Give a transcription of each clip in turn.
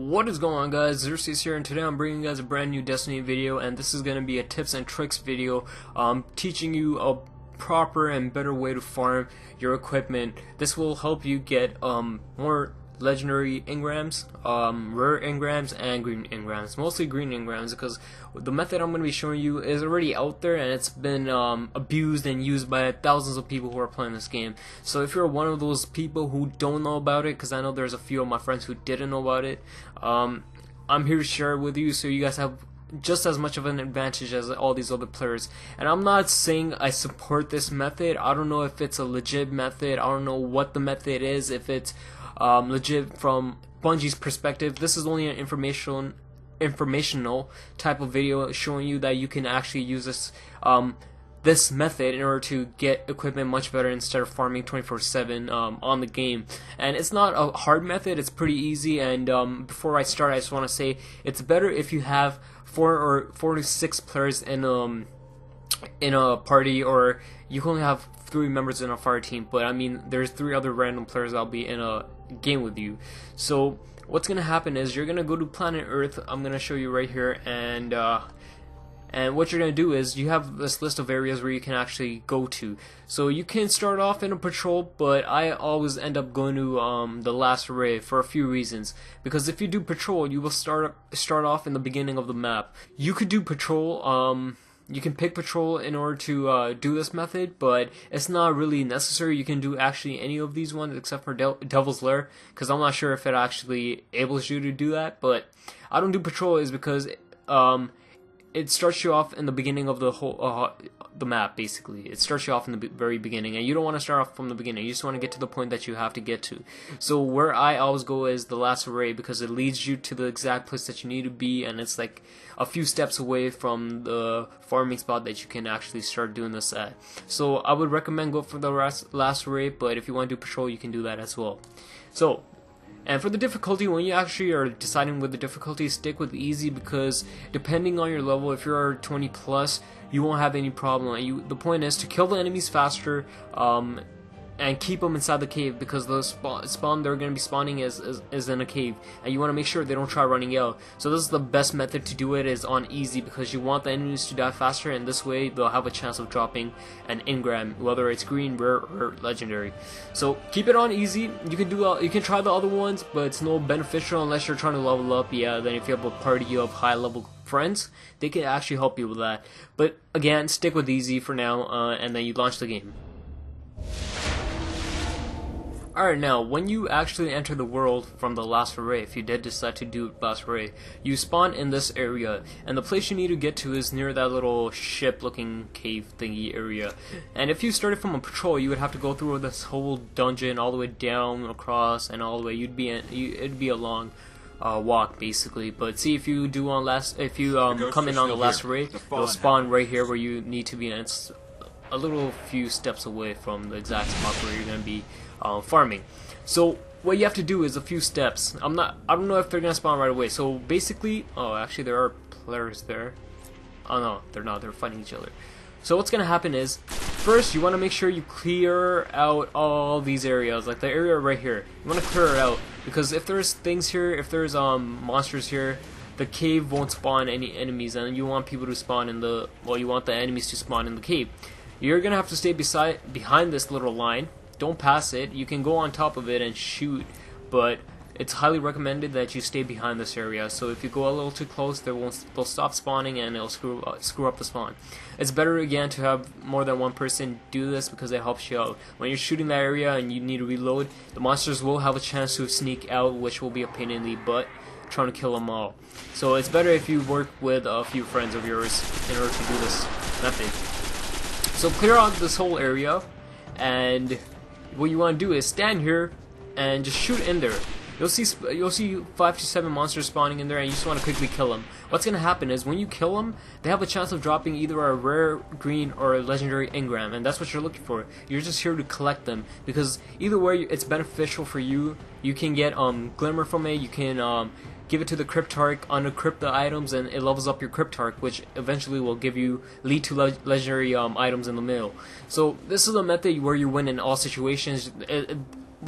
What is going on, guys? Xerxes here, and today I'm bringing you guys a brand new Destiny video, and this is going to be a tips and tricks video teaching you a proper and better way to farm your equipment. This will help you get more legendary engrams, rare engrams, and green engrams. Mostly green engrams, because the method I'm going to be showing you is already out there and it's been abused and used by thousands of people who are playing this game. So if you're one of those people who don't know about it, because I know there's a few of my friends who didn't know about it, I'm here to share it with you so you guys have just as much of an advantage as all these other players. And I'm not saying I support this method. I don't know if it's a legit method. I don't know what the method is, if it's legit from Bungie's perspective. This is only an informational type of video showing you that you can actually use this method in order to get equipment much better instead of farming 24/7 on the game. And it's not a hard method, it's pretty easy. And before I start, I just want to say it's better if you have 4 to 6 players in a party, or you can only have 3 members in a fire team, but I mean there's 3 other random players that'll be in a game with you. So what's gonna happen is you're gonna go to planet Earth. I'm gonna show you right here, and what you're gonna do is you have this list of areas where you can actually go to. So you can start off in a patrol, but I always end up going to the last array for a few reasons. Because if you do patrol, you will start off in the beginning of the map. You could do patrol. You can pick patrol in order to do this method, but it's not really necessary. You can do actually any of these ones except for Devil's Lair, because I'm not sure if it actually enables you to do that. But I don't do patrol is because it starts you off in the beginning of the whole the map. Basically, it starts you off in the very beginning, and you don't want to start off from the beginning. You just want to get to the point that you have to get to. So where I always go is the last array, because it leads you to the exact place that you need to be, and it's like a few steps away from the farming spot that you can actually start doing this at. So I would recommend go for the last array, but if you want to do patrol, you can do that as well. So, and for the difficulty, when you actually are deciding with the difficulty, stick with easy, because depending on your level, if you're 20 plus, you won't have any problem. The point is to kill the enemies faster, and keep them inside the cave, because the spawn they're going to be spawning is in a cave, and you want to make sure they don't try running out. So this is the best method to do it, is on easy, because you want the enemies to die faster, and this way they'll have a chance of dropping an engram, whether it's green, rare, or legendary. So keep it on easy. You can try the other ones, but it's no beneficial unless you're trying to level up. Yeah, then if you have a party of high level friends, they can actually help you with that. But again, stick with easy for now, and then you launch the game. Alright, now, when you actually enter the world from the last array, if you did decide to do last array, you spawn in this area, and the place you need to get to is near that little ship-looking cave thingy area. And if you started from a patrol, you would have to go through this whole dungeon all the way down, across, and all the way. It'd be a long walk, basically. But see, if you do come in on the last array, you'll spawn right here where you need to be, and it's a little few steps away from the exact spot where you're going to be farming. So what you have to do is a few steps. I don't know if they're gonna spawn right away. So basically, actually there are players there. Oh no, they're not. They're fighting each other. So what's gonna happen is, first you want to make sure you clear out all these areas, like the area right here. You want to clear it out, because if there's things here, if there's monsters here, the cave won't spawn any enemies, and you want people to spawn in the you want the enemies to spawn in the cave. You're gonna have to stay behind this little line. Don't pass it. You can go on top of it and shoot, but it's highly recommended that you stay behind this area. So if you go a little too close, they'll stop spawning, and it'll screw up the spawn. It's better again to have more than one person do this, because it helps you out. When you're shooting that area and you need to reload, the monsters will have a chance to sneak out, which will be a pain in the butt trying to kill them all. So it's better if you work with a few friends of yours in order to do this method. So clear out this whole area, and what you want to do is stand here and just shoot in there. You'll see 5 to 7 monsters spawning in there, and you just want to quickly kill them. What's going to happen is when you kill them, they have a chance of dropping either a rare, green, or a legendary engram, and that's what you're looking for. You're just here to collect them, because either way it's beneficial for you. You can get glimmer from it. You can give it to the Cryptarch, unequip the items, and it levels up your Cryptarch, which eventually will lead to legendary items in the middle. So this is a method where you win in all situations.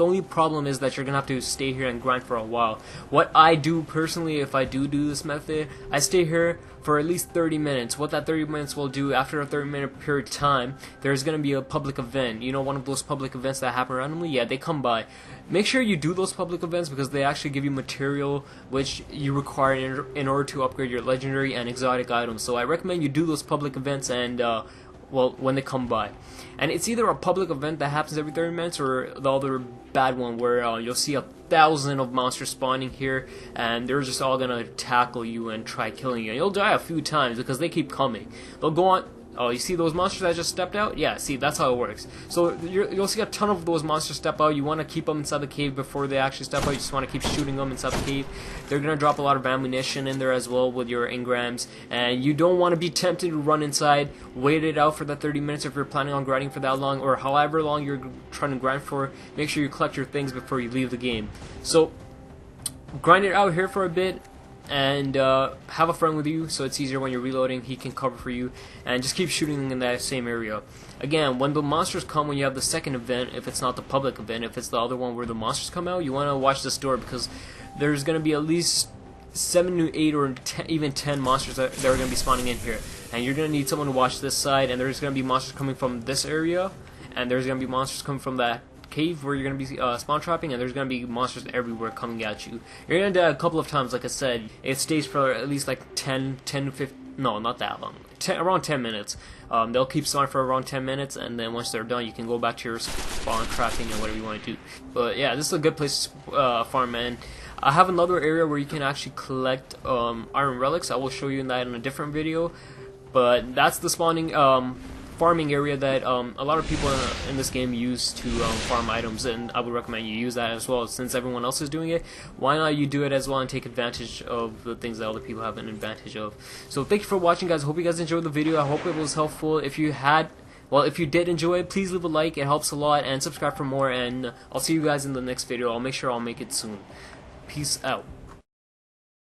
only problem is that you're gonna have to stay here and grind for a while. What I do personally, if I do this method, I stay here for at least 30 minutes. What that 30 minutes will do, after a 30-minute period of time, there's gonna be a public event. You know, one of those public events that happen randomly? Yeah, they come by. Make sure you do those public events because they actually give you material which you require in order to upgrade your legendary and exotic items. So I recommend you do those public events and well, when they come by. And it's either a public event that happens every 30 minutes or the other bad one where you'll see 1,000 of monsters spawning here and they're just all gonna tackle you and try killing you. And you'll die a few times because they keep coming. They'll go on. Oh, you see those monsters that just stepped out? Yeah, see, that's how it works. So you'll see a ton of those monsters step out. You want to keep them inside the cave before they actually step out. You just want to keep shooting them inside the cave. They're going to drop a lot of ammunition in there as well with your engrams. And you don't want to be tempted to run inside, wait it out for the 30 minutes if you're planning on grinding for that long, or however long you're trying to grind for. Make sure you collect your things before you leave the game. So, grind it out here for a bit. And have a friend with you so it's easier when you're reloading. He can cover for you and just keep shooting in that same area. Again, when the monsters come, when you have the second event, if it's not the public event, if it's the other one where the monsters come out, you want to watch this door because there's going to be at least 7 to 8 or 10, even 10 monsters that are going to be spawning in here, and you're going to need someone to watch this side. And there's going to be monsters coming from this area, and there's going to be monsters coming from that cave where you're going to be spawn trapping, and there's going to be monsters everywhere coming at you. You're going to die a couple of times. Like I said, it stays for at least like 10 to 15, no, not that long, around 10 minutes. They'll keep spawning for around 10 minutes, and then once they're done, you can go back to your spawn trapping and whatever you want to do. But yeah, this is a good place to farm, man. I have another area where you can actually collect iron relics. I will show you that in a different video. But that's the spawning farming area that a lot of people in this game use to farm items, and I would recommend you use that as well. Since everyone else is doing it, why not you do it as well and take advantage of the things that other people have an advantage of. So thank you for watching, guys. I hope you guys enjoyed the video. I hope it was helpful. If you did enjoy it, please leave a like. It helps a lot, and subscribe for more, and I'll see you guys in the next video. I'll make sure I'll make it soon. Peace out.